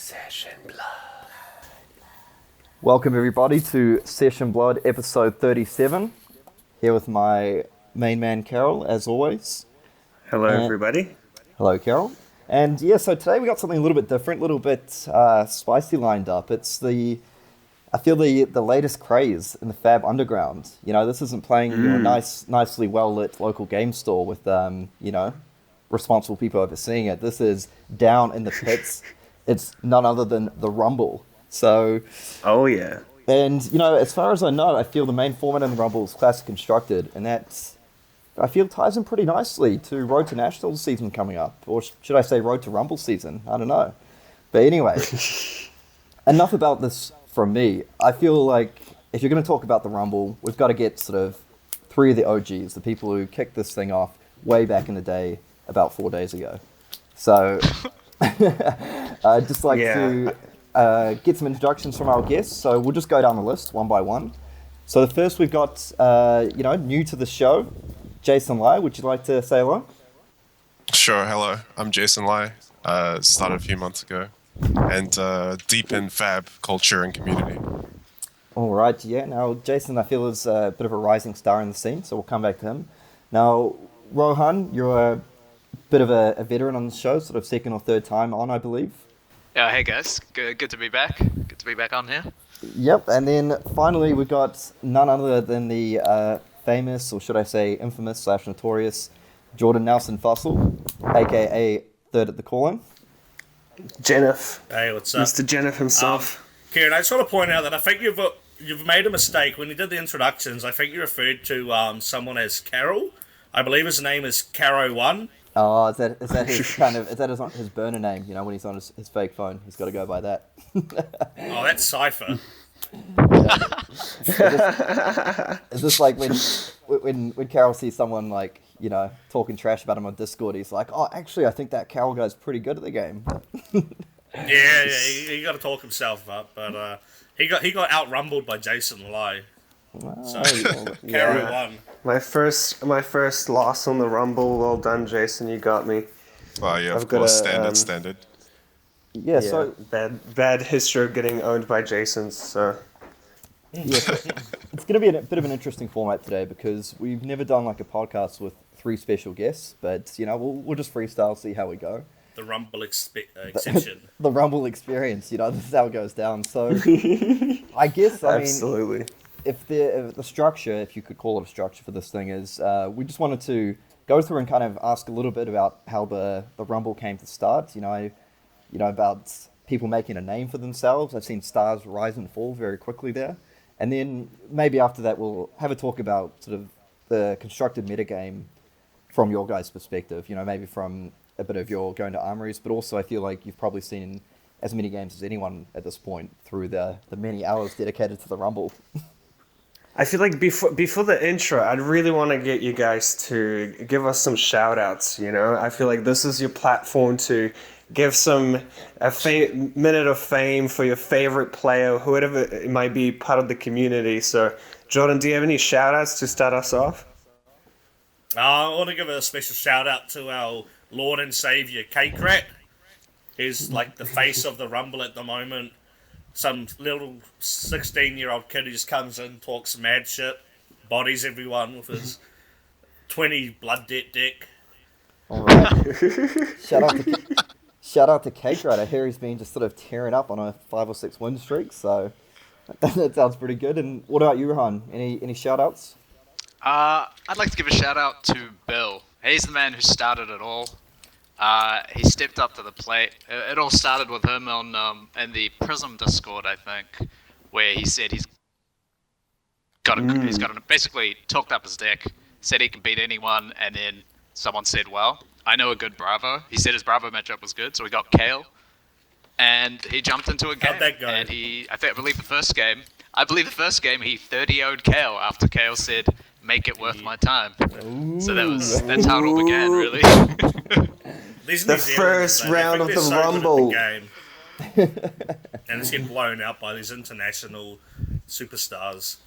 Session Blood. Welcome everybody to Session Blood episode 37. Here with my main man Carol, as always. Hello everybody. Hello Carol. And yeah, so today we got something a little bit different, a little bit spicy lined up. It's the latest craze in the Fab Underground. You know, this isn't playing your nicely well-lit local game store with, responsible people overseeing it. This is down in the pits. It's none other than the Rumble. So, oh yeah. And, you know, as far as I know, I feel the main format in the Rumble is classic constructed, and that, I feel, ties in pretty nicely to Road to Nationals season coming up. Or should I say Road to Rumble season? I don't know. But anyway, enough about this from me. I feel like if you're going to talk about the Rumble, we've got to get sort of three of the OGs, the people who kicked this thing off way back in the day, about 4 days ago. So, I'd just like to get some introductions from our guests. So we'll just go down the list one by one. So the first we've got, new to the show, Jason Lai. Would you like to say hello? Sure, hello. I'm Jason Lai. Started a few months ago. And deep in Fab culture and community. All right, yeah. Now, Jason, I feel, is a bit of a rising star in the scene, so we'll come back to him. Now, Rohan, you're a bit of a veteran on the show, sort of second or third time on, I believe. Hey guys, good to be back. Good to be back on here. Yep, and then finally we've got none other than the famous, or should I say infamous / notorious, Jordan Nelson-Fussell, aka Third at the Calling. Jennifer. Hey, what's up? Mr. Jennifer himself. Kieran, I just want to point out that I think you've made a mistake. When you did the introductions, I think you referred to someone as Carol. I believe his name is Caro1. Oh, is that his burner name? You know, when he's on his fake phone, he's got to go by that. Oh, that's Cypher. Is this like when Carol sees someone like, you know, talking trash about him on Discord, he's like, oh, actually, I think that Carol guy's pretty good at the game. Yeah, he got to talk himself up, but he got out-rumbled by Jason Lai. Wow. So, Carol won. My first loss on the Rumble. Well done, Jason. You got me. Well, yeah, of course, standard. Yeah, so bad history of getting owned by Jason. So yeah, it's going to be a bit of an interesting format today because we've never done like a podcast with three special guests, but you know we'll just freestyle, see how we go. The Rumble exception. The Rumble experience, you know, this is how it goes down. So I guess absolutely. If the structure, if you could call it a structure for this thing, is we just wanted to go through and kind of ask a little bit about how the Rumble came to start. You know, about people making a name for themselves. I've seen stars rise and fall very quickly there. And then maybe after that we'll have a talk about sort of the constructed metagame from your guys' perspective. You know, maybe from a bit of your going to armories, but also I feel like you've probably seen as many games as anyone at this point through the many hours dedicated to the Rumble. I feel like before the intro, I'd really want to get you guys to give us some shout-outs, you know? I feel like this is your platform to give a minute of fame for your favorite player, whoever it might be, part of the community. So, Jordan, do you have any shout-outs to start us off? I want to give a special shout-out to our Lord and Savior, K-Crack. He's like the face of the Rumble at the moment. Some little 16-year-old kid who just comes in, talks mad shit, bodies everyone with his 20 blood debt deck. All right. Shout out to Cake Right. I hear he's been just sort of tearing up on a 5 or 6 win streak, so that sounds pretty good. And what about you, Rohan? Any shout outs? I'd like to give a shout out to Bill. He's the man who started it all. He stepped up to the plate. It all started with him on in the Prism Discord, I think, where he said he's got basically talked up his deck, said he can beat anyone, and then someone said, "Well, I know a good Bravo." He said his Bravo matchup was good, so we got Kale, and he jumped into a game. How'd that go? And I believe the first game he 30-0'd Kale after Kale said, "Make it worth my time." Ooh. So that's how it all began, really. The first round of the Rumble. And it's getting blown out by these international superstars.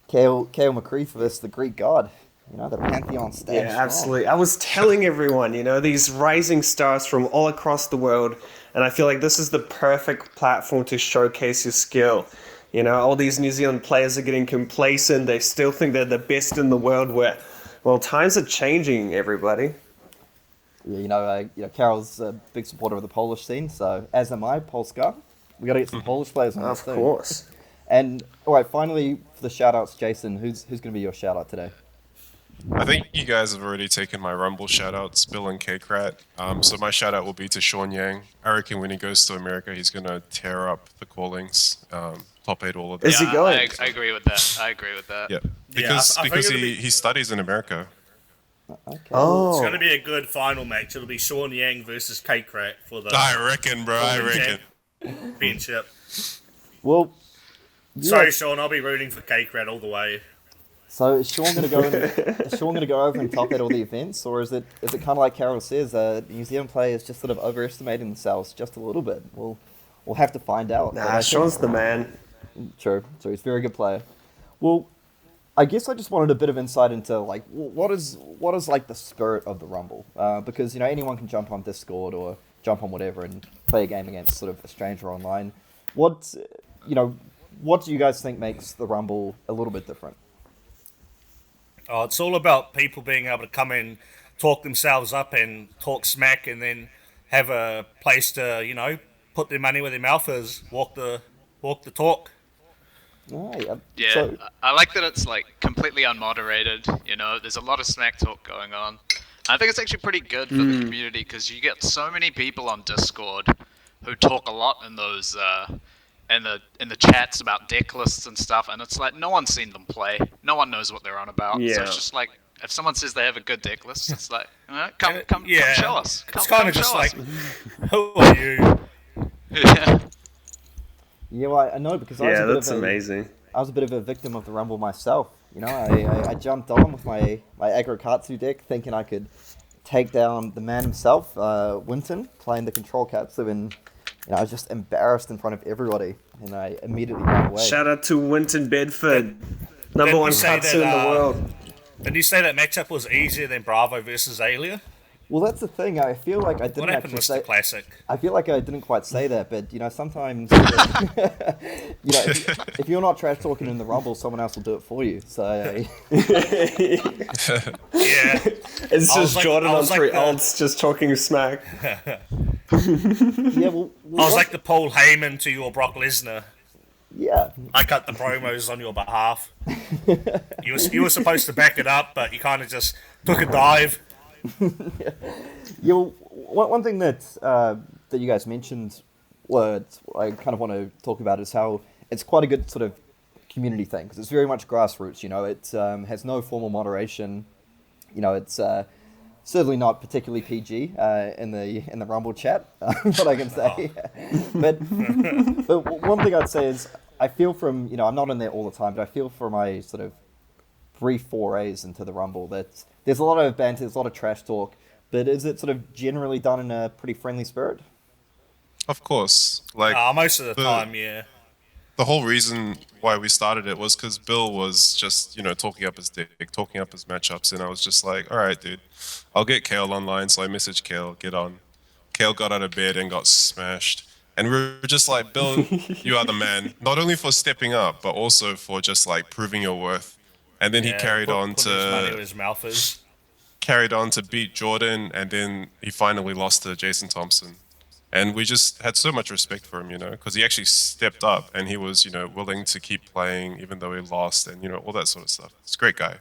Kale McCreath versus the Greek god. You know, the Pantheon stands Yeah, absolutely. I was telling everyone, you know, these rising stars from all across the world And I feel like this is the perfect platform to showcase your skill. You know, all these New Zealand players are getting complacent. They still think they're the best in the world where, well, times are changing, everybody. Yeah, Carol's a big supporter of the Polish scene, so as am I, Polska. We got to get some Polish players on this Of thing. course. And all right, finally for the shout-outs, Jason, who's going to be your shout-out today? I think you guys have already taken my Rumble shoutouts, Bill and K-Krat. So my shoutout will be to Sean Yang. I reckon when he goes to America, he's going to tear up the callings, top 8 all of them. Is he going? I agree with that. Yeah, Yeah, I think because it'll he, be- he studies in America. Okay. Oh. It's going to be a good final match. It'll be Sean Yang versus K-Crack for the I reckon, bro. I reckon. championship. Well, yeah. Sorry, Sean. I'll be rooting for K-Crack all the way. So is Sean going to go over and top at all the events, or is it kind of like Carol says, New Zealand players just sort of overestimating themselves just a little bit? We'll have to find out. But I Nah, think- Sean's the man. True. So he's a very good player. Well, I guess I just wanted a bit of insight into like what is like the spirit of the Rumble, because anyone can jump on Discord or jump on whatever and play a game against sort of a stranger online. What do you guys think makes the Rumble a little bit different? Oh, it's all about people being able to come in, talk themselves up, and talk smack, and then have a place to put their money where their mouth is, walk the talk. Yeah. Yeah, So, I like that it's like completely unmoderated. There's a lot of smack talk going on. I think it's actually pretty good for the community because you get so many people on Discord who talk a lot in those in the chats about deck lists and stuff, and it's like no one's seen them play, no one knows what they're on about. So Yeah. it's just like if someone says they have a good deck list, it's like come Yeah, show us. It's Come kind of just show like, us. who are you? Yeah. yeah, well, I know because Yeah, that's amazing. I was a bit of a victim of the Rumble myself. I jumped on with my aggro Katsu deck thinking I could take down the man himself, Winton, playing the control Katsu, and I was just embarrassed in front of everybody, and I immediately ran away. Shout out to Winton Bedford, number Didn't one you say Katsu in that, the world. Did you say that matchup was easier than Bravo versus Alia? Well, that's the thing. I feel like I What didn't happened actually with say. the classic? I feel like I didn't quite say that, but sometimes, if you're not trash talking in the Rumble, someone else will do it for you. So Yeah. It's I was just like- Jordan I on was like 3 the- alts just talking smack. yeah, well, I was like the Paul Heyman to your Brock Lesnar. yeah, I cut the promos on your behalf. You were supposed to back it up, but you kind of just took a dive. yeah. Well, one thing that you guys mentioned, I kind of want to talk about is how it's quite a good sort of community thing because it's very much grassroots. It has no formal moderation. It's certainly not particularly PG in the Rumble chat, what I can say. but one thing I'd say is I feel from I'm not in there all the time, but I feel from my sort of brief forays into the Rumble that there's a lot of banter, there's a lot of trash talk, but is it sort of generally done in a pretty friendly spirit? Of course. Like Most of the time, yeah. the whole reason why we started it was because Bill was just, talking up his deck, talking up his matchups, and I was just like, all right, dude, I'll get Kale online. So I messaged Kale, get on. Kale got out of bed and got smashed. And we were just like, Bill, you are the man. Not only for stepping up, but also for just like proving your worth. And then he carried on put his money where to his mouth is. beat Jordan, and then he finally lost to Jason Thompson. And we just had so much respect for him, because he actually stepped up and he was, willing to keep playing even though he lost and, all that sort of stuff. He's a great guy.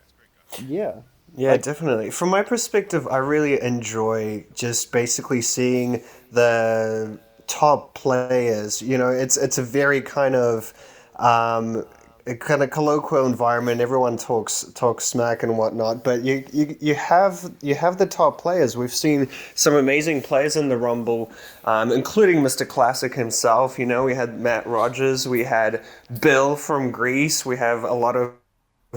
Yeah. Yeah, definitely. From my perspective, I really enjoy just basically seeing the top players. It's a very kind of a kind of colloquial environment. Everyone talks smack and whatnot, but you have the top players. We've seen some amazing players in the Rumble, including Mr. Classic himself. We had Matt Rogers, we had Bill from Greece. We have a lot of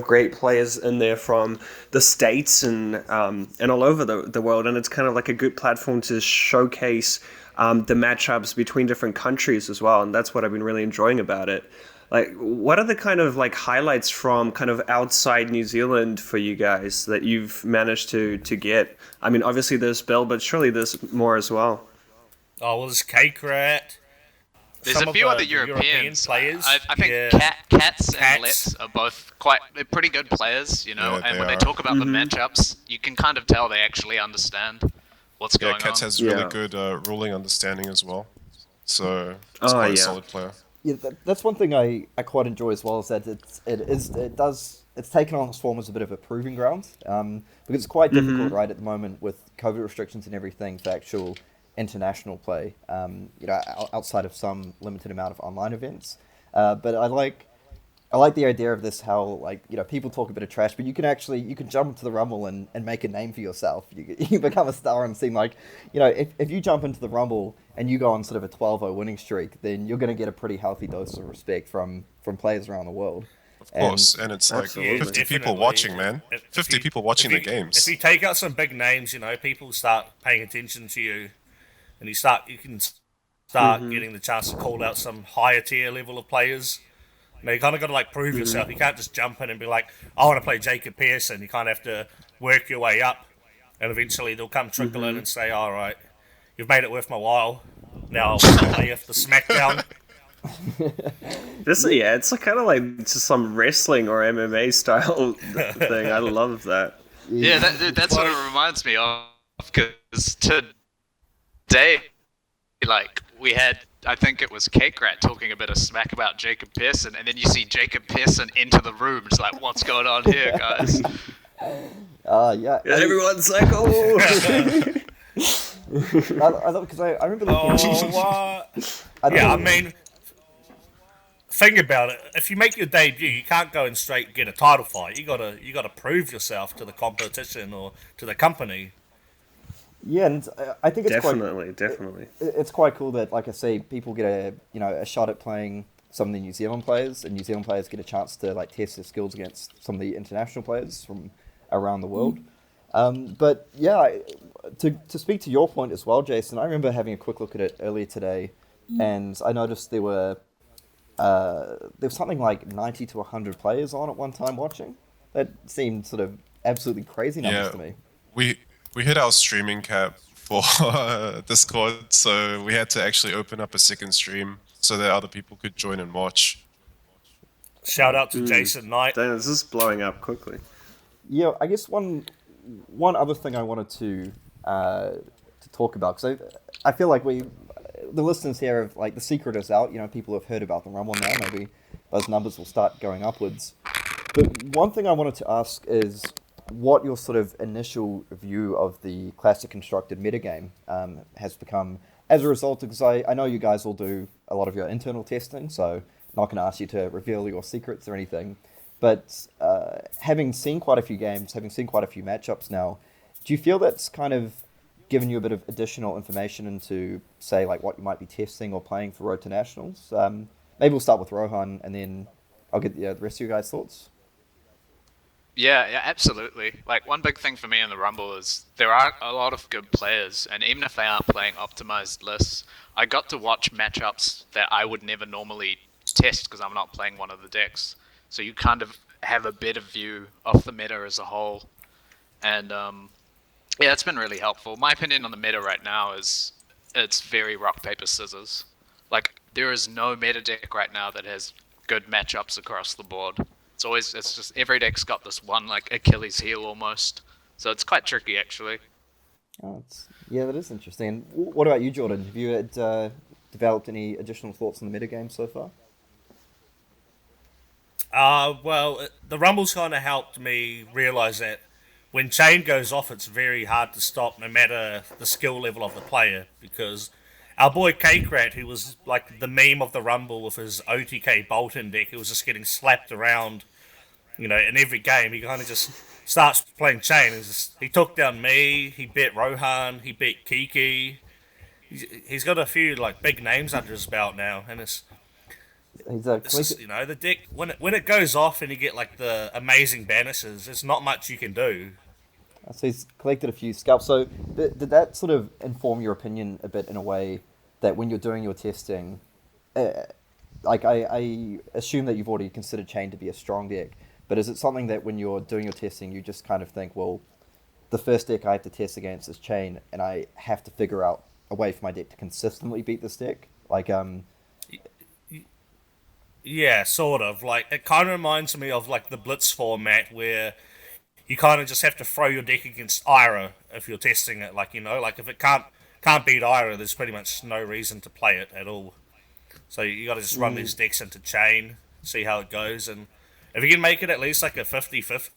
great players in there from the States and all over the world, and it's kind of like a good platform to showcase the matchups between different countries as well, and that's what I've been really enjoying about it. Like, what are the kind of like highlights from kind of outside New Zealand for you guys that you've managed to get? I mean, obviously there's Bill, but surely there's more as well. Oh, well, there's Cake Rat. There's Some a of few the other European Europeans. players. I think Yeah. Cats and Cats. Let's are both they're pretty good players, you know. Yeah, And they when they are. talk about the matchups, you can kind of tell they actually understand what's Yeah, going Cats on. has really Yeah. good ruling understanding as well. So it's Oh, quite a yeah. solid player. Yeah, that's one thing I quite enjoy as well, is that it's taken on its form as a bit of a proving ground, because it's quite difficult right at the moment with COVID restrictions and everything for actual international play, outside of some limited amount of online events. But I like the idea of this, how people talk a bit of trash, but you can jump into the Rumble and make a name for yourself. You become a star and seem like, if you jump into the Rumble and you go on sort of a 12-0 winning streak, then you're going to get a pretty healthy dose of respect from players around the world. Of course, and it's like Absolutely. 50 people Definitely. watching, man. If 50 you- people watching if the you- games. If you take out some big names, people start paying attention to you, and you can start getting the chance to call out some higher tier level of players. You kind of got to prove yourself. You can't just jump in and be like, I want to play Jacob Pearson. You kind of have to work your way up, and eventually they'll come trickle in and say, all right, you've made it worth my while. Now I'll play the SmackDown. It's kind of like just some wrestling or MMA style thing. I love that. Yeah, that's what it reminds me of. Because today, we had, I think it was Cake Rat talking a bit of smack about Jacob Pearson, and then you see Jacob Pearson enter the room. It's like, what's going on here, guys? Yeah. And everyone's like, oh. I love, because I remember looking. What? I don't Yeah, I know- mean, think about it. If you make your debut, you can't go and straight get a title fight. You gotta prove yourself to the competition or to the company. Yeah, and I think it's Definitely. it's quite cool that, like I say, people get a shot at playing some of the New Zealand players, and New Zealand players get a chance to test their skills against some of the international players from around the world. But yeah, to speak to your point as well, Jason, I remember having a quick look at it earlier today, and I noticed there was something like 90 to 100 players on at one time watching. That seemed sort of absolutely crazy numbers to me. We hit our streaming cap for Discord, so we had to actually open up a second stream so that other people could join and watch. Shout out to Jason Lai. Damn, this is blowing up quickly. Yeah, I guess one other thing I wanted to talk about, because I feel like the listeners here have, the secret is out. People have heard about the Rumble now. Maybe those numbers will start going upwards. But one thing I wanted to ask is what your sort of initial view of the classic constructed metagame has become as a result, because I know you guys will do a lot of your internal testing, so I'm not going to ask you to reveal your secrets or anything. But having seen quite a few games, having seen quite a few matchups now, do you feel that's kind of given you a bit of additional information into, say, what you might be testing or playing for Road to Nationals? Maybe we'll start with Rohan, and then I'll get the rest of you guys' thoughts. Yeah, absolutely. One big thing for me in the Rumble is there are a lot of good players, and even if they aren't playing optimized lists, I got to watch matchups that I would never normally test because I'm not playing one of the decks. So you kind of have a better view of the meta as a whole. And yeah, it's been really helpful. My opinion on the meta right now is it's very rock, paper, scissors. There is no meta deck right now that has good matchups across the board. It's just every deck's got this one Achilles heel almost. So it's quite tricky actually. Oh, that is interesting. And what about you, Jordan? Have you developed any additional thoughts on the metagame so far? Well, the Rumble's kind of helped me realize that when chain goes off, it's very hard to stop, no matter the skill level of the player. Because our boy Cake Rat, who was the meme of the Rumble with his OTK Bolton deck, he was just getting slapped around, in every game. He kind of just starts playing chain. He took down me. He beat Rohan. He beat Kiki. He's got a few big names under his belt now, and it's just, the deck when it goes off and you get the amazing banishes, there's not much you can do. So he's collected a few scalps. So did that sort of inform your opinion a bit in a way that when you're doing your testing, I assume that you've already considered Chain to be a strong deck, but is it something that when you're doing your testing, you just kind of think, well, the first deck I have to test against is Chain, and I have to figure out a way for my deck to consistently beat this deck? Like, Yeah, sort of. Like, it kind of reminds me of like the Blitz format where you kind of just have to throw your deck against Ira if you're testing it. Like, like if it can't beat Ira, there's pretty much no reason to play it at all. So you got to just run these decks into chain, see how it goes, and if you can make it at least like a 50-50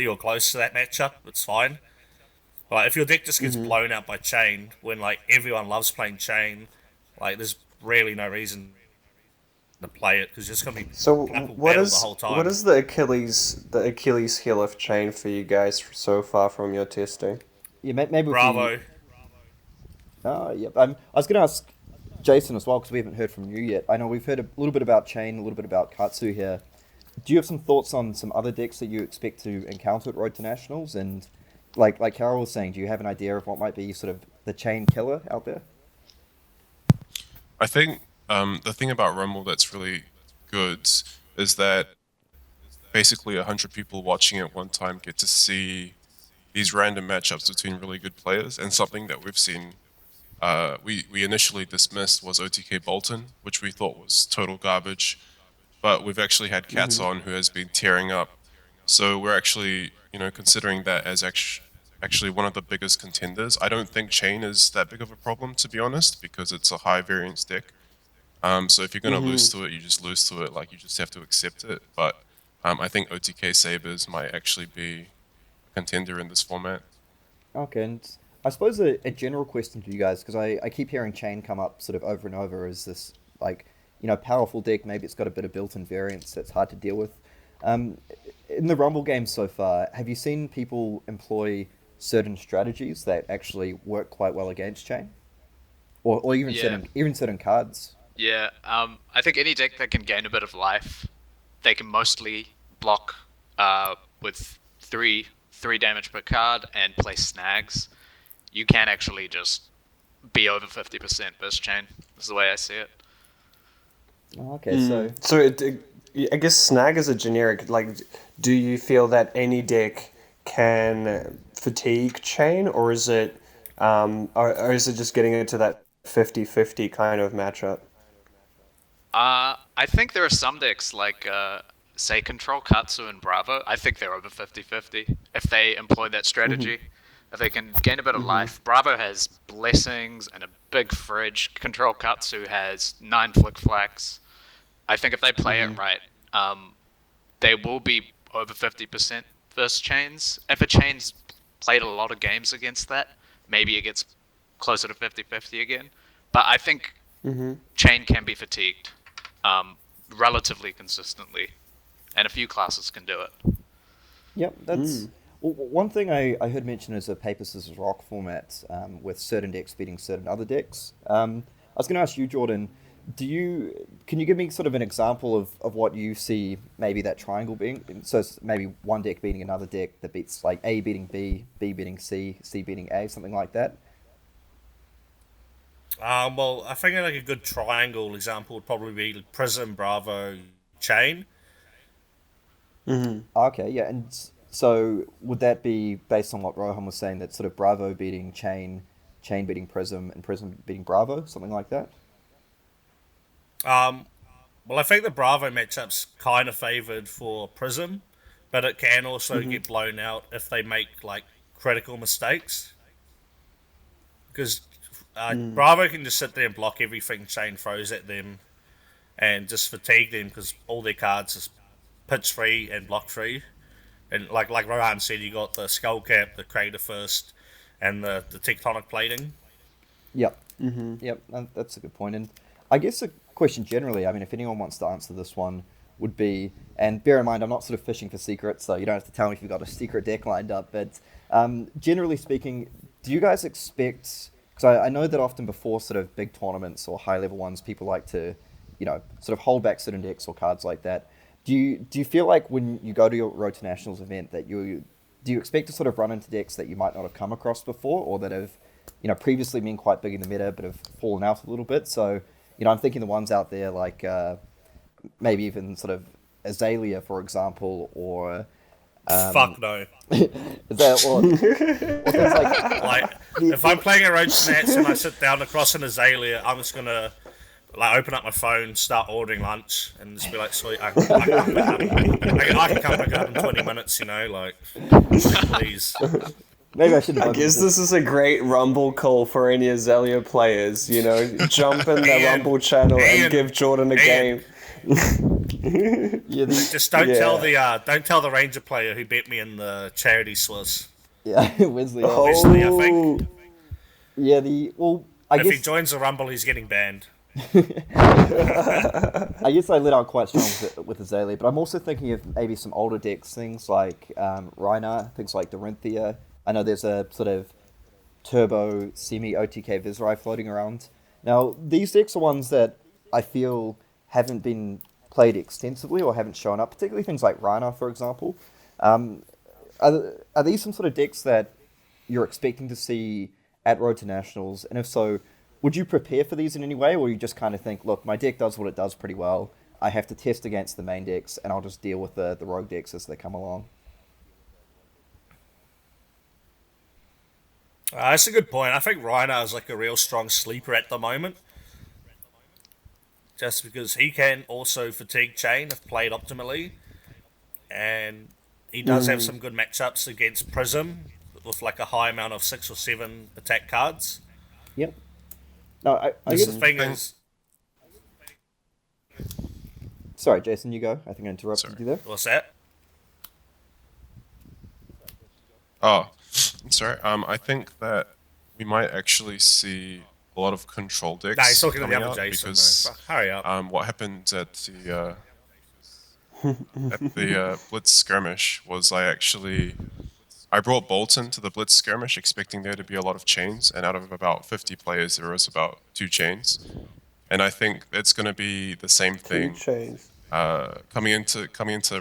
or close to that matchup, it's fine. Like if your deck just gets blown out by chain when like everyone loves playing chain, like there's really no reason to play it because you're just gonna be So battle what the is whole time. what is the Achilles heel of chain for you guys so far from your testing? yeah, maybe Bravo. Yeah. I was going to ask Jason as well because we haven't heard from you yet. I know we've heard a little bit about chain, a little bit about Katsu here. Do you have some thoughts on some other decks that you expect to encounter at Road to Nationals? And like Carol was saying, do you have an idea of what might be sort of the chain killer out there? I think the thing about Rumble that's really good is that basically 100 people watching at one time get to see these random matchups between really good players, and something that we've seen we initially dismissed was OTK Bolton, which we thought was total garbage, but we've actually had Cats on who has been tearing up. So we're actually, considering that as actually one of the biggest contenders. I don't think Chain is that big of a problem, to be honest, because it's a high variance deck. So if you're going to lose to it, you just lose to it. Like, you just have to accept it. But I think OTK Sabres might actually be a contender in this format. Okay, and I suppose a general question to you guys, because I keep hearing Chain come up sort of over and over as this, like, powerful deck. Maybe it's got a bit of built-in variance that's hard to deal with. In the Rumble games so far, have you seen people employ certain strategies that actually work quite well against Chain? Or even certain cards? Yeah, I think any deck that can gain a bit of life, they can mostly block with three damage per card and play snags. You can actually just be over 50% burst chain. Is the way I see it. Okay, So I guess snag is a generic. Like, do you feel that any deck can fatigue chain, or is it just getting into that 50-50 kind of matchup? I think there are some decks like say Control Katsu and Bravo. I think they're over 50-50 if they employ that strategy. If they can gain a bit of life. Bravo has Blessings and a big fridge. Control Katsu has 9 Flick Flacks. I think if they play it right, they will be over 50% versus chains. If a chain's played a lot of games against that, maybe it gets closer to 50-50 again. But I think chain can be fatigued relatively consistently, and a few classes can do it. Yep, that's... Well, one thing I heard mentioned is a paper, scissors, rock format with certain decks beating certain other decks. I was going to ask you, Jordan, can you give me sort of an example of what you see maybe that triangle being? So it's maybe one deck beating another deck that beats like A beating B, B beating C, C beating A, something like that? Well, I think like a good triangle example would probably be Prism, Bravo, Chain. Okay, yeah, and so would that be based on what Rohan was saying, that sort of Bravo beating Chain, Chain beating Prism, and Prism beating Bravo, something like that? Well, I think the Bravo matchup's kind of favoured for Prism, but it can also get blown out if they make like critical mistakes. Because Bravo can just sit there and block everything Chain throws at them, and just fatigue them because all their cards is pitch free and block free. And like Rohan said, you got the Skull Cap, the Crater Fist, and the Tectonic Plating. Yep. Yep, that's a good point. And I guess a question generally, I mean, if anyone wants to answer this one, would be, and bear in mind, I'm not sort of fishing for secrets, so you don't have to tell me if you've got a secret deck lined up, but generally speaking, do you guys expect, because I know that often before sort of big tournaments or high-level ones, people like to, sort of hold back certain decks or cards like that. Do you feel like when you go to your Road to Nationals event that do you expect to sort of run into decks that you might not have come across before, or that have, previously been quite big in the meta but have fallen out a little bit? So, I'm thinking the ones out there like maybe even sort of Azalea, for example, or Fuck no. Is that or things Like, if I'm playing a Road to Nats and I sit down across an Azalea, I'm just gonna like open up my phone, start ordering lunch, and just be like, sweet, I can come pick it up in 20 minutes, you know, like, please. maybe I should. I guess this is a great Rumble call for any Azalea players, you know, jump in the Rumble channel and give Jordan a game. Yeah, Just don't tell the Ranger player who bet me in the charity Swiss. Wesley. Wesley, I think. Yeah, I If guess he joins the Rumble, he's getting banned. I guess I lit out quite strong with Azalea, but I'm also thinking of maybe some older decks, things like Rhinar, things like Dorinthia. I know there's a sort of turbo semi-OTK Vizrai floating around. Now, these decks are ones that I feel haven't been played extensively or haven't shown up, particularly things like Rhinar, for example. Are these some sort of decks that you're expecting to see at Road to Nationals? And if so, would you prepare for these in any way, or you just kind of think, look, my deck does what it does pretty well, I have to test against the main decks, and I'll just deal with the rogue decks as they come along? That's a good point. I think Rhinar is like a real strong sleeper at the moment. Just because he can also fatigue chain if played optimally. And he does have some good matchups against Prism with like a high amount of 6 or 7 attack cards. Yep. No, I The guess... thing is, Sorry, Jason, you go. I think I interrupted you there. what's that? Oh, sorry. I think that we might actually see a lot of control decks. Nah, he's talking to the coming other out Jason. because Fuck, hurry up. what happened at the Blitz skirmish was I brought Bolton to the Blitz skirmish expecting there to be a lot of chains, and out of about 50 players there was about 2 chains. And I think it's going to be the same thing coming into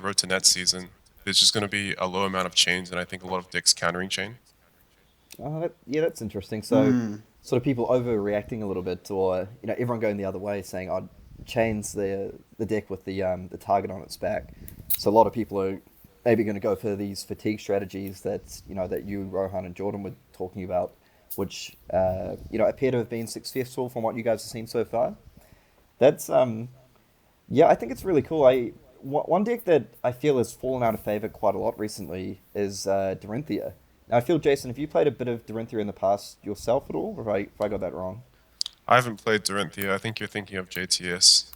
Road to Net season. There's just going to be a low amount of chains, and I think a lot of decks countering chain. That's interesting. So, sort of people overreacting a little bit, or everyone going the other way, saying, "Oh, chains the deck with the target on its back." So a lot of people are maybe going to go for these fatigue strategies that you, Rohan, and Jordan were talking about, which appear to have been successful from what you guys have seen so far. That's I think it's really cool. One deck that I feel has fallen out of favor quite a lot recently is Dorinthia. Now, I feel, Jason, have you played a bit of Dorinthia in the past yourself at all, or have I got that wrong? I haven't played Dorinthia. I think you're thinking of JTS.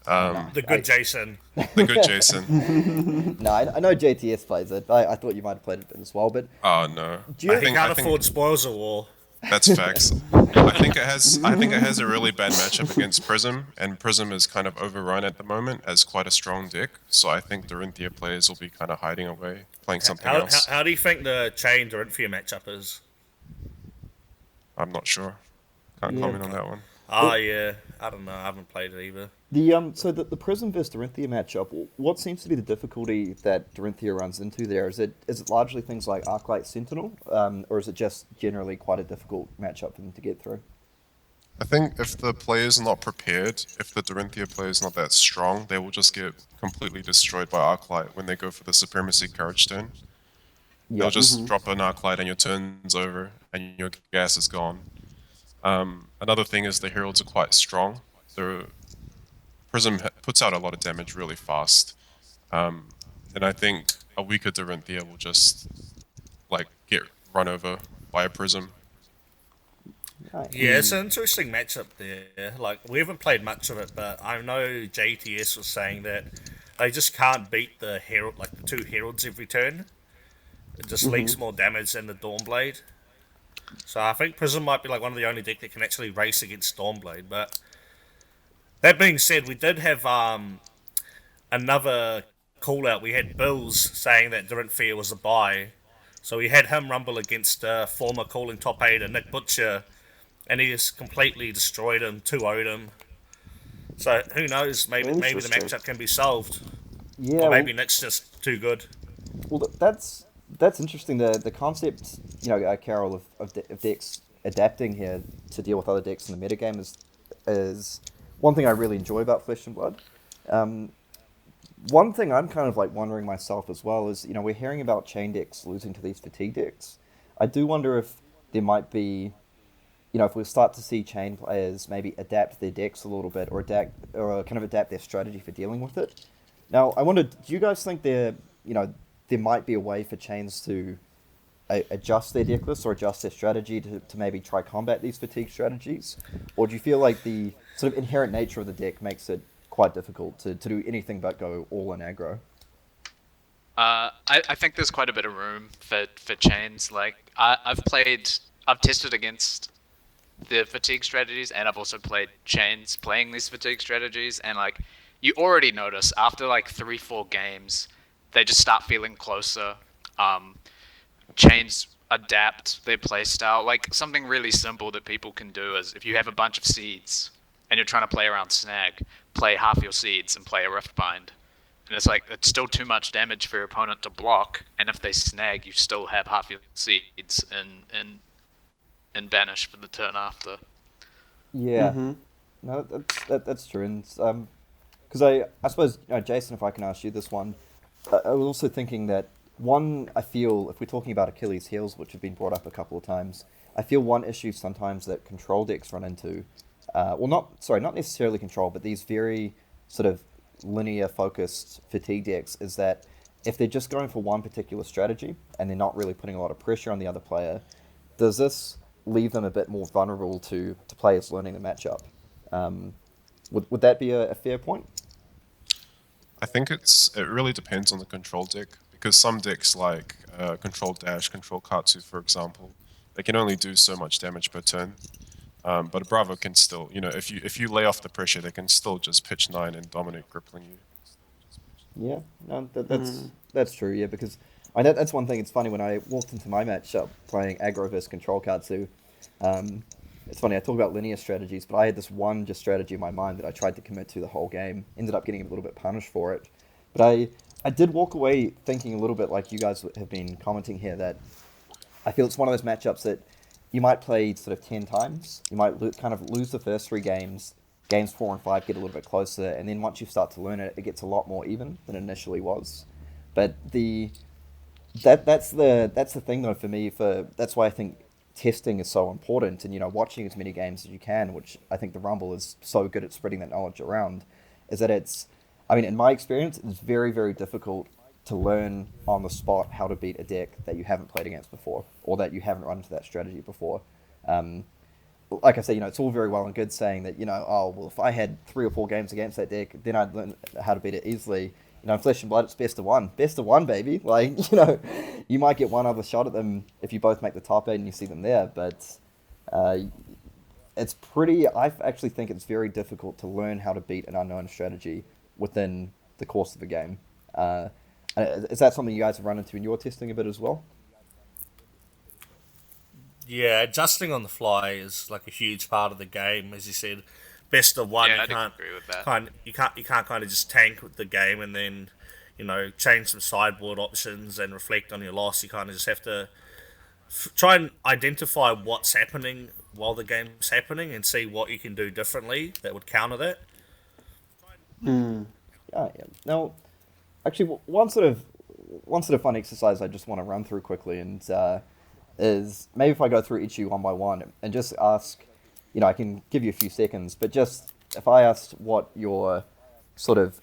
The good Jason. The good Jason. No, I know JTS plays it. I thought you might have played it as well, but... Oh, no. I can't afford Spoils of War. That's facts. I think it has a really bad matchup against Prism, and Prism is kind of overrun at the moment as quite a strong deck. So I think Dorinthia players will be kind of hiding away, playing something else. How do you think the chain Dorinthia matchup is? I'm not sure. Can't comment on that one. Yeah. I don't know. I haven't played it either. So the Prism vs Dorinthia matchup, what seems to be the difficulty that Dorinthia runs into there? Is it largely things like Arclight Sentinel, or is it just generally quite a difficult matchup for them to get through? I think if the player's not prepared, if the Dorinthia player is not that strong, they will just get completely destroyed by Arclight when they go for the Supremacy Courage turn. They'll just drop an Arclight and your turn's over and your gas is gone. Another thing is the Heralds are quite strong. The Prism puts out a lot of damage really fast. And I think a weaker Dorinthia will just get run over by a Prism. Right. Yeah, it's an interesting matchup there. We haven't played much of it, but I know JTS was saying that they just can't beat the Herald, the 2 Heralds every turn. It just leaks more damage than the Dawnblade. So I think Prism might be one of the only deck that can actually race against Stormblade. But that being said, we did have another call out. We had Bills saying that Dorinthia was a buy. So we had him rumble against former calling top 8 Nick Butcher, and he just completely destroyed him, 2-0'd him. So who knows, maybe the matchup can be solved. Yeah, Or maybe Nick's just too good. Well, that's interesting. The concept, Carol, of decks adapting here to deal with other decks in the metagame is one thing I really enjoy about Flesh and Blood. One thing I'm kind of like wondering myself as well is, we're hearing about chain decks losing to these fatigue decks. I do wonder if there might be, if we start to see chain players maybe adapt their decks a little bit, or kind of adapt their strategy for dealing with it. Now, I wonder, do you guys think there might be a way for chains to adjust their deck list or adjust their strategy to maybe try combat these fatigue strategies? Or do you feel like the sort of inherent nature of the deck makes it quite difficult to do anything but go all in aggro? I think there's quite a bit of room for chains. Like I've tested against the fatigue strategies, and I've also played chains playing these fatigue strategies, and like you already notice after like 3-4 games, they just start feeling closer. Chains adapt their playstyle. Like something really simple that people can do is if you have a bunch of seeds and you're trying to play around snag, play half your seeds and play a Riftbind. And it's like it's still too much damage for your opponent to block, and if they snag, you still have half your seeds in banish for the turn after. Yeah, no, that's true, and because I suppose Jason, if I can ask you this one, I was also thinking that one, I feel if we're talking about Achilles' heels, which have been brought up a couple of times, I feel one issue sometimes that control decks run into, not necessarily control, but these very sort of linear focused fatigue decks is that if they're just going for one particular strategy and they're not really putting a lot of pressure on the other player, does this leave them a bit more vulnerable to players learning the matchup? Would that be a fair point? I think it really depends on the control deck, because some decks like Control Dash, Control Katsu, for example, they can only do so much damage per turn. But a Bravo can still, if you lay off the pressure, they can still just pitch 9 and dominate crippling you. Yeah, no, that's true. Yeah, because that's one thing. It's funny when I walked into my matchup playing aggro versus Control Katsu. It's funny, I talk about linear strategies, but I had this one just strategy in my mind that I tried to commit to the whole game. Ended up getting a little bit punished for it. But I did walk away thinking a little bit like you guys have been commenting here, that I feel it's one of those matchups that you might play sort of 10 times. You might kind of lose the first 3 games. Games 4 and 5 get a little bit closer, and then once you start to learn it, it gets a lot more even than it initially was. But that's the thing though for me. That's why I think testing is so important, and watching as many games as you can, which I think the Rumble is so good at spreading that knowledge around, is that in my experience, it's very, very difficult to learn on the spot how to beat a deck that you haven't played against before, or that you haven't run into that strategy before. Like I say, it's all very well and good saying that, if I had 3 or 4 games against that deck, then I'd learn how to beat it easily. In Flesh and Blood, it's best of one. Best of one, baby. Like, you might get one other shot at them if you both make the top 8 and you see them there, but I actually think it's very difficult to learn how to beat an unknown strategy within the course of a game. Is that something you guys have run into in your testing a bit as well? Yeah, adjusting on the fly is like a huge part of the game, as you said. Best of one, Yeah, I'd agree with that. you can't kind of just tank the game and then change some sideboard options and reflect on your loss. You kind of just have to try and identify what's happening while the game's happening and see what you can do differently that would counter that. Yeah. Now, actually, one sort of fun exercise I just want to run through quickly, and is maybe if I go through each of you one by one and just ask, I can give you a few seconds, but just if I asked what your sort of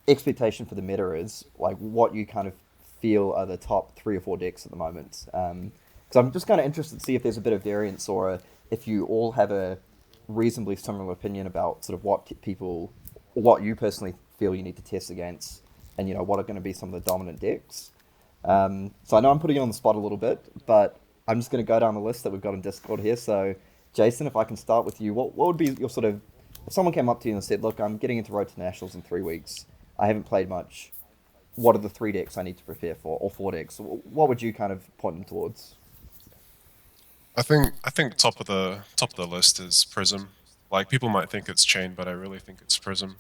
expectation for the meta is, like what you kind of feel are the top 3 or 4 decks at the moment, because I'm just kind of interested to see if there's a bit of variance, or if you all have a reasonably similar opinion about sort of what you personally feel you need to test against, and what are going to be some of the dominant decks. So I know I'm putting you on the spot a little bit, but I'm just going to go down the list that we've got in Discord here. So Jason, if I can start with you, what would be your sort of, if someone came up to you and said, look, I'm getting into Road to Nationals in 3 weeks, I haven't played much, what are the 3 decks I need to prepare for, or 4 decks? What would you kind of point them towards? I think top of the list is Prism. Like, people might think it's Chain, but I really think it's Prism.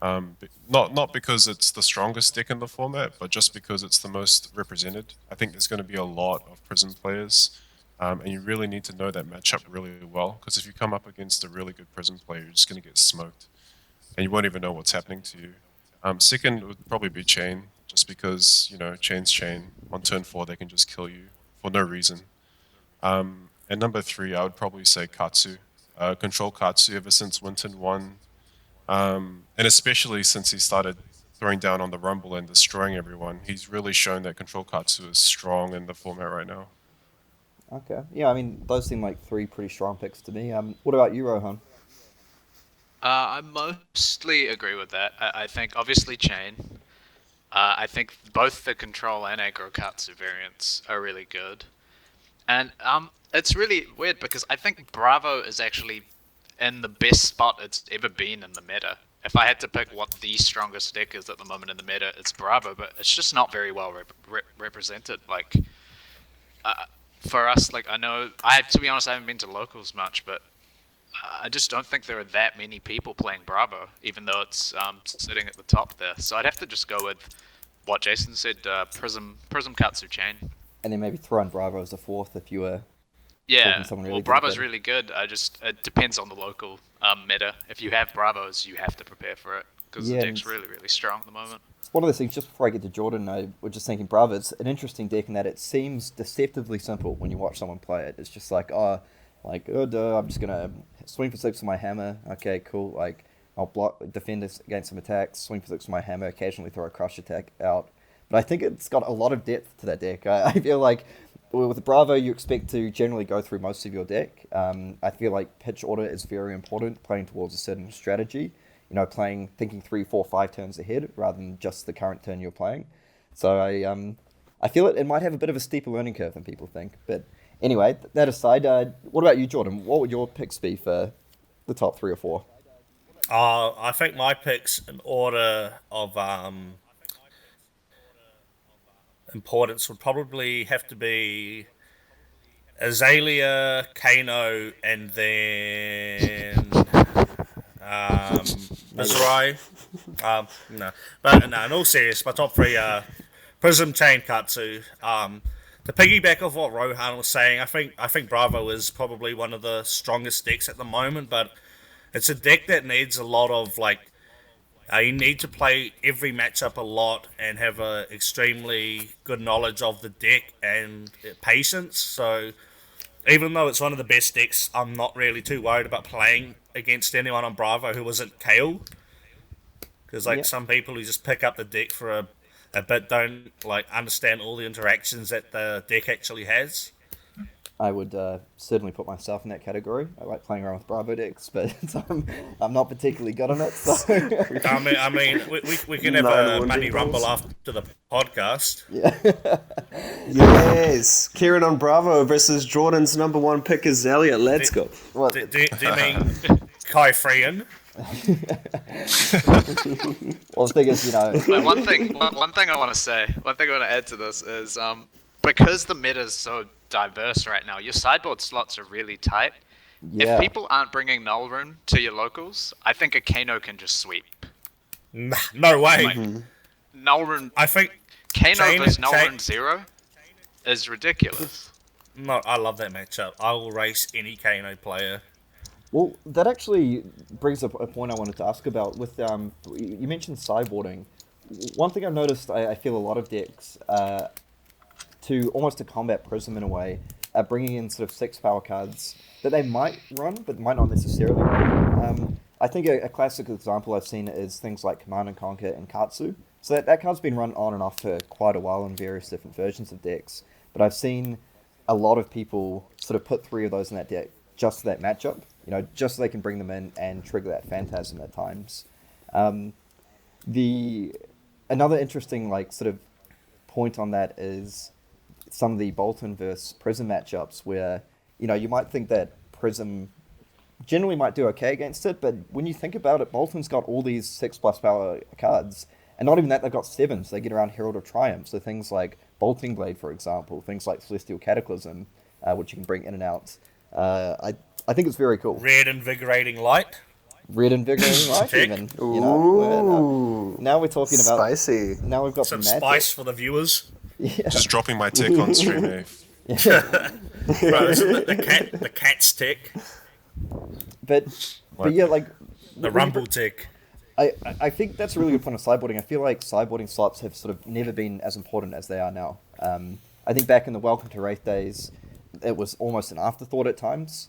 Not because it's the strongest deck in the format, but just because it's the most represented. I think there's going to be a lot of Prism players, and you really need to know that matchup really well, because if you come up against a really good Prism player, you're just going to get smoked, and you won't even know what's happening to you. Second would probably be Chain, just because, Chain's Chain. On turn 4, they can just kill you for no reason. And number 3, I would probably say Katsu. Control Katsu ever since Winton 1. And especially since he started throwing down on the Rumble and destroying everyone. He's really shown that Control Katsu is strong in the format right now. Okay. Yeah, I mean, those seem like 3 pretty strong picks to me. What about you, Rohan? I mostly agree with that. I think obviously Chain. I think both the Control and Aggro Katsu variants are really good. And it's really weird because I think Bravo is actually in the best spot it's ever been in the meta. If I had to pick what the strongest deck is at the moment in the meta, it's Bravo, but it's just not very well represented. Like, for us, like, to be honest, I haven't been to locals much, but I just don't think there are that many people playing Bravo, even though it's sitting at the top there. So I'd have to just go with what Jason said, Prism Katsu Chain. And then maybe throw in Bravo as a 4th if you were Yeah, someone really well, good Bravo's at it. really good. It depends on the local meta. If you have Bravos, you have to prepare for it because Yeah, the deck's and- really, really strong at the moment. It's one of those things, just before I get to Jordan, I was just thinking Bravo, it's an interesting deck in that it seems deceptively simple when you watch someone play it. It's just like, I'm just going to swing for 6 with my hammer. Okay, cool. Like, I'll defend this against some attacks, swing for 6 with my hammer, occasionally throw a crush attack out. But I think it's got a lot of depth to that deck. I feel like with Bravo, you expect to generally go through most of your deck. I feel like pitch order is very important, playing towards a certain strategy. Thinking 3, 4, 5 turns ahead rather than just the current turn you're playing. So I feel it might have a bit of a steeper learning curve than people think. But anyway, that aside, what about you, Jordan? What would your picks be for the top 3 or 4? I think my picks in order of importance would probably have to be Azalea, Kano, and then Mizurai. No, but no. In all seriousness, my top 3 are Prism, Chain, Katsu. To piggyback off what Rohan was saying, I think Bravo is probably one of the strongest decks at the moment, but it's a deck that needs a lot of you need to play every matchup a lot and have a extremely good knowledge of the deck and patience. So even though it's one of the best decks, I'm not really too worried about playing against anyone on Bravo who isn't Kale. Because some people who just pick up the deck for a bit don't understand all the interactions that the deck actually has. I would certainly put myself in that category. I like playing around with Bravo decks, but I'm not particularly good on it. So I mean, we can have a money rumble after the podcast. yeah. Yes, Kieran on Bravo versus Jordan's number 1 pick Azalea. Let's go. Well, Do you mean Kai Freehan? well, the thing is, But one thing I want to add to this is because the meta is so diverse right now, your sideboard slots are really tight. yeah. If people aren't bringing Null Rune to your locals, I think a Kano can just sweep. Nah, no way. Like, Null Rune, I think Kano versus Null Rune 0 is ridiculous. no. I love that matchup. I will race any Kano player. Well, that actually brings up a point I wanted to ask about. With you mentioned sideboarding. One thing I've noticed, I feel a lot of decks, to almost to combat Prism in a way, are bringing in sort of 6 power cards that they might run, but might not necessarily run. I think a classic example I've seen is things like Command and Conquer and Katsu. So that card's been run on and off for quite a while in various different versions of decks. But I've seen a lot of people sort of put 3 of those in that deck just for that matchup, just so they can bring them in and trigger that Phantasm at times. Another interesting sort of point on that is some of the Bolton versus Prism matchups where, you might think that Prism generally might do okay against it, but when you think about it, Bolton's got all these 6+ power cards, and not even that, they've got 7, so they get around Herald of Triumph, so things like Bolting Blade, for example, things like Celestial Cataclysm, which you can bring in and out. I think it's very cool. Red Invigorating Light. Red Invigorating Life, Tick. even. Ooh, now we're talking about... spicy. Now we've got Some the magic. spice for the viewers. Yeah. Just dropping my tick on stream, eh? Bro, isn't it the cat's tick? But yeah, The rumble tick. I think that's a really good point of sideboarding. I feel like sideboarding slots have sort of never been as important as they are now. I think back in the Welcome to Wraith days, it was almost an afterthought at times.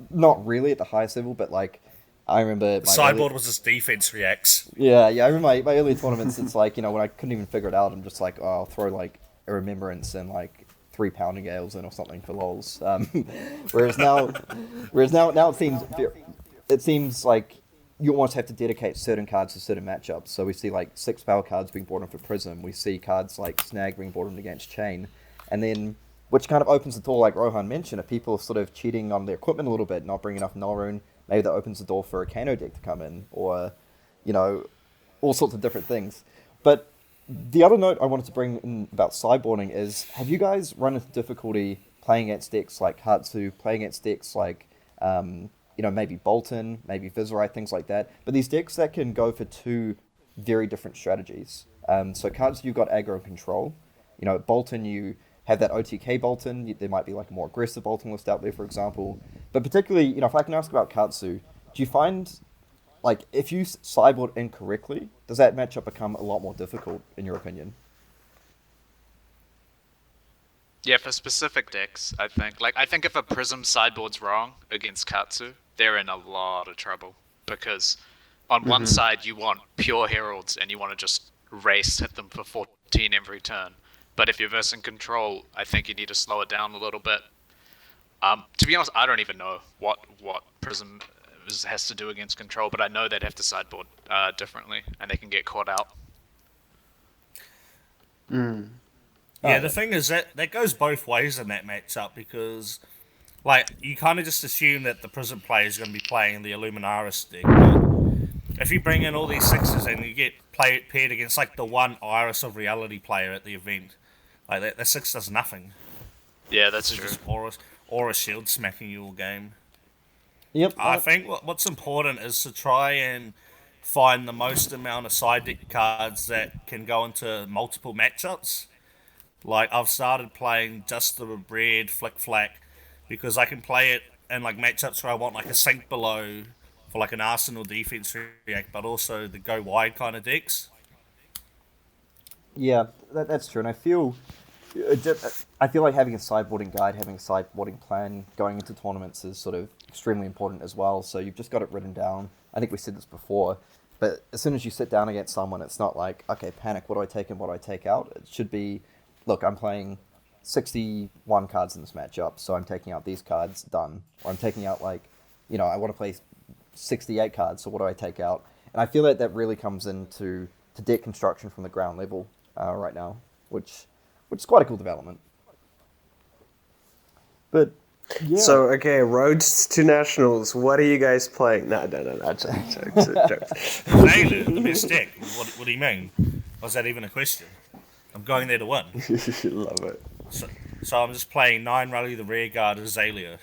Not really at the highest level, but like I remember Sideboard was his defense reacts. Yeah. I remember my early tournaments. It's like when I couldn't even figure it out, I'm just like, oh, I'll throw like a Remembrance and like 3 pounding gales in or something for lols. Whereas now it seems like you almost have to dedicate certain cards to certain matchups. So we see like 6 power cards being brought in for Prism. We see cards like Snag being brought in against Chain, and then which kind of opens the door, like Rohan mentioned, if people are sort of cheating on their equipment a little bit, not bringing enough Null, maybe that opens the door for a Kano deck to come in, or all sorts of different things. But the other note I wanted to bring in about sideboarding is, have you guys run into difficulty playing against decks like Hatsu, playing against decks like, maybe Bolton, maybe Vizorite, things like that, but these decks that can go for 2 very different strategies. So cards, you've got aggro and control. Bolton, you have that OTK Bolton. There might be like a more aggressive Bolton list out there, for example. But particularly, if I can ask about Katsu, do you find, like, if you sideboard incorrectly, does that matchup become a lot more difficult, in your opinion? Yeah, for specific decks, I think. Like, I think if a Prism sideboard's wrong against Katsu, they're in a lot of trouble. Because on one side, you want pure Heralds, and you want to just hit them for 14 every turn. But if you're versing Control, I think you need to slow it down a little bit. To be honest, I don't even know what Prism has to do against Control, but I know they'd have to sideboard differently, and they can get caught out. Yeah, the thing is that goes both ways in that matchup, because like you kind of just assume that the Prism player is going to be playing the Illuminaris deck. But if you bring in all these 6s and you get paired against like the one Iris of Reality player at the event, like that 6 does nothing. Yeah, that's true. Just aura shield smacking you all game. Yep. I think what's important is to try and find the most amount of side deck cards that can go into multiple matchups. Like, I've started playing just the red Flick Flack because I can play it in like matchups where I want like a sink below for like an Arsenal defense react, but also the go wide kind of decks. Yeah, that's true, and I feel like having a sideboarding guide, having a sideboarding plan going into tournaments is sort of extremely important as well. So you've just got it written down. I think we said this before, but as soon as you sit down against someone, it's not like, okay, panic, what do I take and what do I take out? It should be, look, I'm playing 61 cards in this matchup, so I'm taking out these cards, done. Or I'm taking out I want to play 68 cards, so what do I take out? And I feel like that really comes into deck construction from the ground level right now, which is quite a cool development. But yeah. So okay, roads to nationals. What are you guys playing? No, jokes. Nailed it, the best deck. What do you mean? Was that even a question? I'm going there to win. Love it. So I'm just playing 9 Rally the Rearguard Azalea.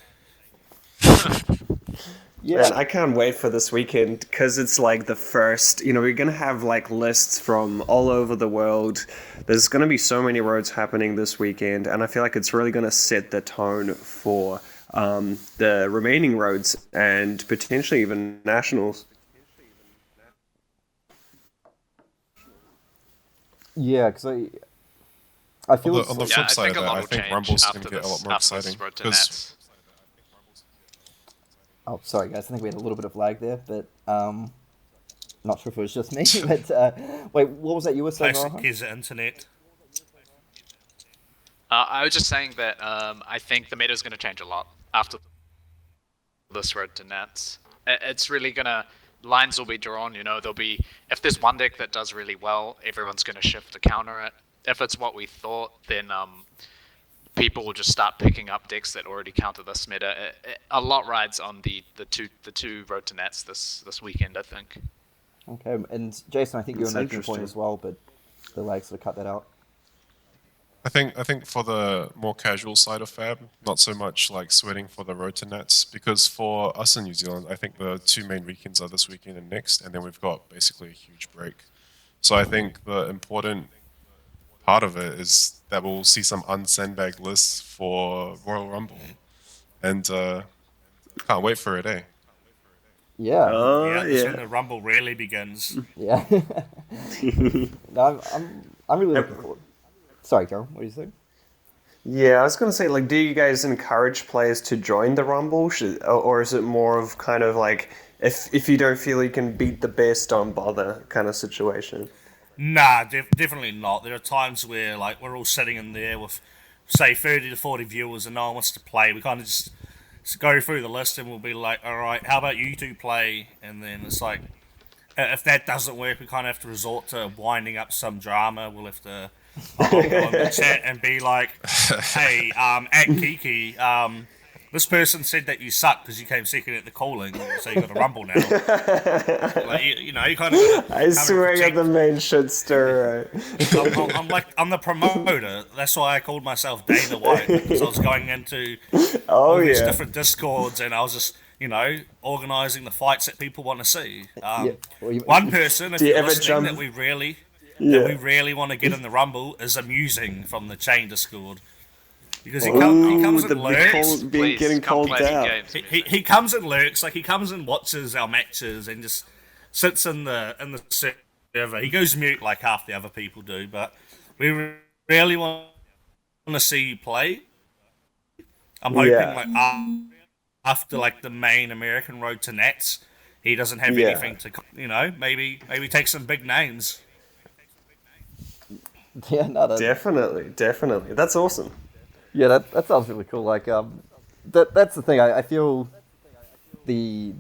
Yeah, and I can't wait for this weekend because it's like the first. We're gonna have like lists from all over the world. There's gonna be so many roads happening this weekend, and I feel like it's really gonna set the tone for the remaining roads and potentially even nationals. Yeah, because I feel on the flip side of that, I think Rumble's going to get a lot more exciting. Oh, sorry guys, I think we had a little bit of lag there, but not sure if it was just me. But wait, what was that you were saying, Classic Rohan? is the internet. I was just saying that I think the meta is going to change a lot after this road to Nats. It's really going to... Lines will be drawn, there'll be... If there's one deck that does really well, everyone's going to shift to counter it. If it's what we thought, then people will just start picking up decks that already counter this meta. A lot rides on the two road to Nats this weekend, I think. Okay, and Jason, I think you were That's making a point as well, but the lag sort of cut that out. I think for the more casual side of Fab, not so much like sweating for the road to Nats, because for us in New Zealand, I think the 2 main weekends are this weekend and next, and then we've got basically a huge break. So I think the important part of it is that we'll see some unsandbagged lists for Royal Rumble, and can't wait for it, eh? Yeah. Yeah, that's when the rumble really begins. Yeah. No, I'm really looking forward. Sorry, Carol, what do you think? Yeah, I was gonna say, like, do you guys encourage players to join the Rumble, or is it more of kind of like if you don't feel you can beat the best, don't bother kind of situation? Nah, definitely not. There are times where like we're all sitting in there with, say, 30 to 40 viewers, and no one wants to play. We kind of just go through the list, and we'll be like, all right, how about you two play? And then it's like, if that doesn't work, we kind of have to resort to winding up some drama. We'll have to go on the chat and be like, hey, at Kiki, this person said that you suck because you came second at the calling, so you got to rumble now. Like, you know, you kind of. I swear you're the main shit stirrer. I'm the promoter. That's why I called myself Dana White, because I was going into Oh all these yeah. different discords, and I was just, you know, organising the fights that people want to see. Well, One person, if Do you you're ever listening, jump- that we really Yeah. want to get in the rumble is Amusing from the Chain Discord. Because he Ooh, comes the and lurks. getting come called play some out. games with me. He comes and lurks, like he comes and watches our matches and just sits in the server. He goes mute like half the other people do, but we really want to see you play. I'm hoping Yeah. like after like the main American Road to Nats, he doesn't have Yeah. anything to, you know, maybe take some big names. Yeah, no, Definitely. That's awesome. yeah, that sounds really cool. Like, that's the thing. I feel the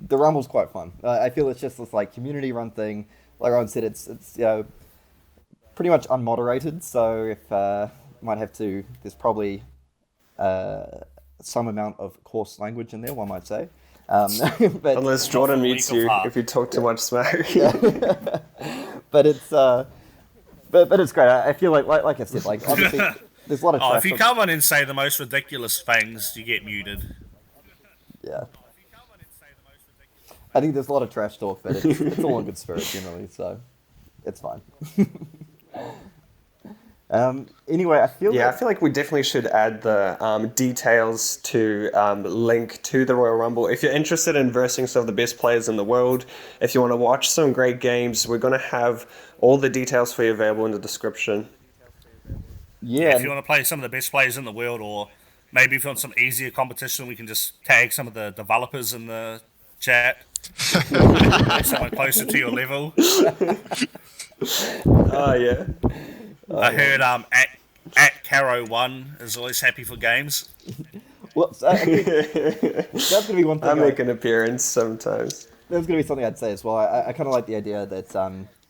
Rumble's quite fun. I feel it's just this like community run thing. Like Ron said, it's you know pretty much unmoderated. So if might have to, there's probably some amount of coarse language in there, one might say. But Unless Jordan for a meets week of you heart. if you talk too much smack. but it's but it's great. I feel like I said, like obviously there's a lot of Oh, trash. if you come on and say the most ridiculous things, you get muted. Yeah. I think there's a lot of trash talk, but it's all in good spirit generally, so it's fine. Anyway, I feel Yeah, I feel like we definitely should add the details to link to the Royal Rumble. If you're interested in versing some of the best players in the world, if you want to watch some great games, we're going to have all the details for you available in the description. yeah, If you want to play some of the best players in the world, or maybe if you want some easier competition, we can just tag some of the developers in the chat. Someone closer to your level. Oh, yeah. I heard at Caro1 is always happy for games. well, so I think that's gonna be one thing. I make an appearance sometimes. There's gonna be something I'd say as well. I kind of like the idea that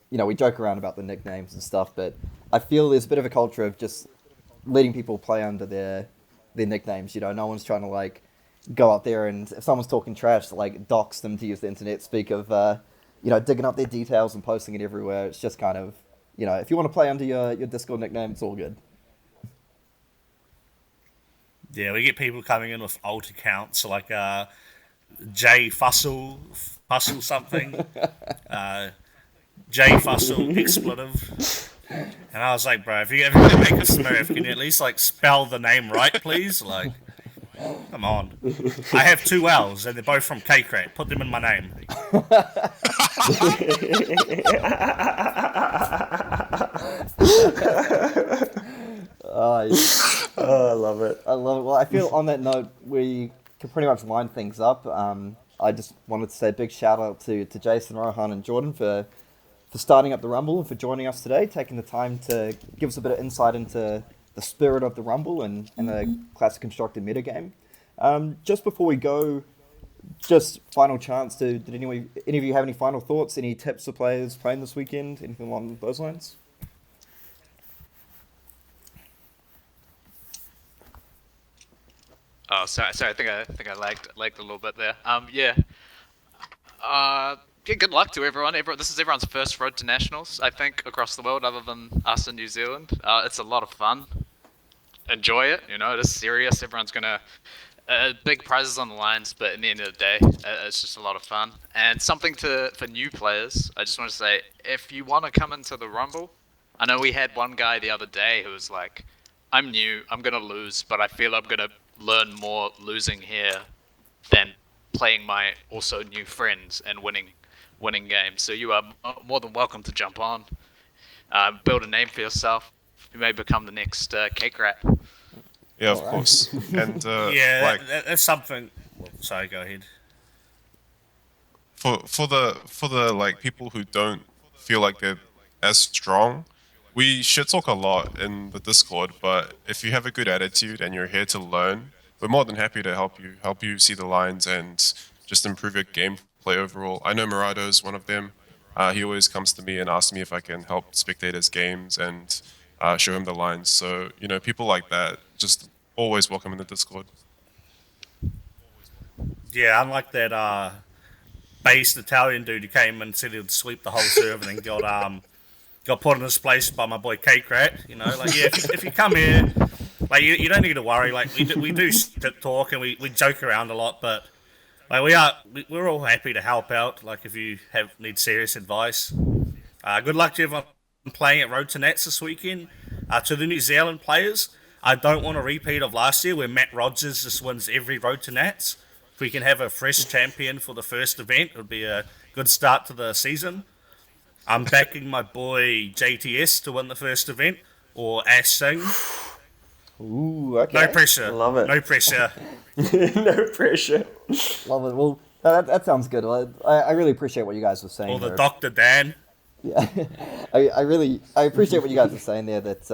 you know, we joke around about the nicknames and stuff, but I feel there's a bit of a culture of just letting people play under their nicknames. You know, no one's trying to like go out there and if someone's talking trash, like dox them, to use the internet speak of you know, digging up their details and posting it everywhere. It's just kind of, you know, if you want to play under your Discord nickname, it's all good. Yeah, we get people coming in with alt accounts like J Fussell something, J Fussell expletive. And I was like, bro, if you're ever gonna make a Smurf, can you at least like spell the name right, please? Like, come on. I have 2 L's and they're both from K-Crack. Put them in my name. Oh, I love it. I love it. Well, I feel on that note, we can pretty much line things up. I just wanted to say a big shout out to Jason, Rohan, and Jordan for starting up the Rumble and for joining us today, taking the time to give us a bit of insight into the spirit of the Rumble and the classic constructed metagame. Just before we go, just final chance to, did any of you have any final thoughts, any tips for players playing this weekend, anything along those lines? Oh, sorry. I think I lagged a little bit there. Yeah. Yeah. Good luck to everyone. This is everyone's first road to nationals, I think, across the world, other than us in New Zealand. It's a lot of fun. Enjoy it. You know, it is serious. Everyone's gonna big prizes on the lines, but in the end of the day, it's just a lot of fun. And something for new players. I just want to say, if you want to come into the Rumble, I know we had one guy the other day who was like, "I'm new. I'm gonna lose, but I feel I'm gonna learn more losing here than playing my also new friends and winning games. So you are more than welcome to jump on, build a name for yourself. You may become the next Cake Rat. Yeah, of Alright. course. And Yeah, like that's something. Well, sorry, go ahead. for the like people who don't feel like they're as strong, we shit talk a lot in the Discord. But if you have a good attitude and you're here to learn, we're more than happy to help you see the lines and just improve your gameplay overall. I know Murado is one of them. He always comes to me and asks me if I can help spectate his games and show him the lines. So people like that, just always welcome in the Discord. Yeah, unlike that based Italian dude who came and said he'd sweep the whole server and got put in his place by my boy Cake Rat. Like yeah, if you come here, like you don't need to worry. Like we do talk and we joke around a lot, but like we're all happy to help out. Like if you need serious advice, good luck to everyone playing at Road to Nats this weekend. To the New Zealand players, I don't want a repeat of last year where Matt Rogers just wins every Road to Nats. If we can have a fresh champion for the first event, it would be a good start to the season. I'm backing my boy JTS to win the first event, or Ash Singh. Ooh, okay. No pressure. Love it. No pressure. No pressure. Love it. Well, that sounds good. I really appreciate what you guys were saying. Or the there. Dr. Dan. Yeah, I appreciate what you guys are saying there. That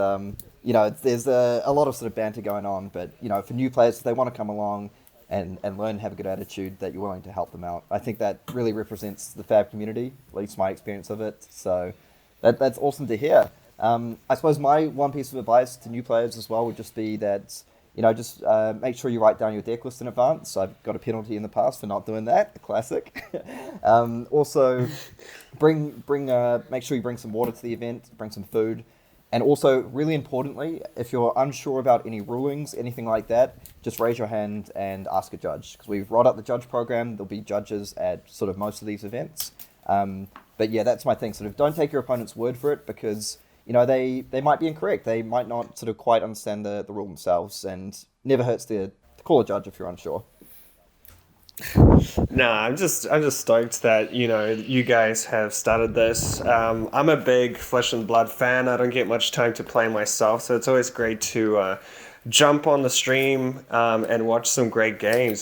there's a lot of sort of banter going on, but for new players, if they want to come along and learn, have a good attitude, that you're willing to help them out. I think that really represents the Fab community, at least my experience of it. So that's awesome to hear. I suppose my one piece of advice to new players as well would just be that just make sure you write down your deck list in advance. I've got a penalty in the past for not doing that. Classic. Also, make sure you bring some water to the event, bring some food. And also, really importantly, if you're unsure about any rulings, anything like that, just raise your hand and ask a judge. Because we've rolled out the judge program. There'll be judges at sort of most of these events. But yeah, that's my thing. Sort of don't take your opponent's word for it, because they might be incorrect. They might not sort of quite understand the rule themselves, and never hurts to call a judge if you're unsure. No, I'm just stoked that you guys have started this. I'm a big Flesh and Blood fan. I don't get much time to play myself, so it's always great to jump on the stream and watch some great games.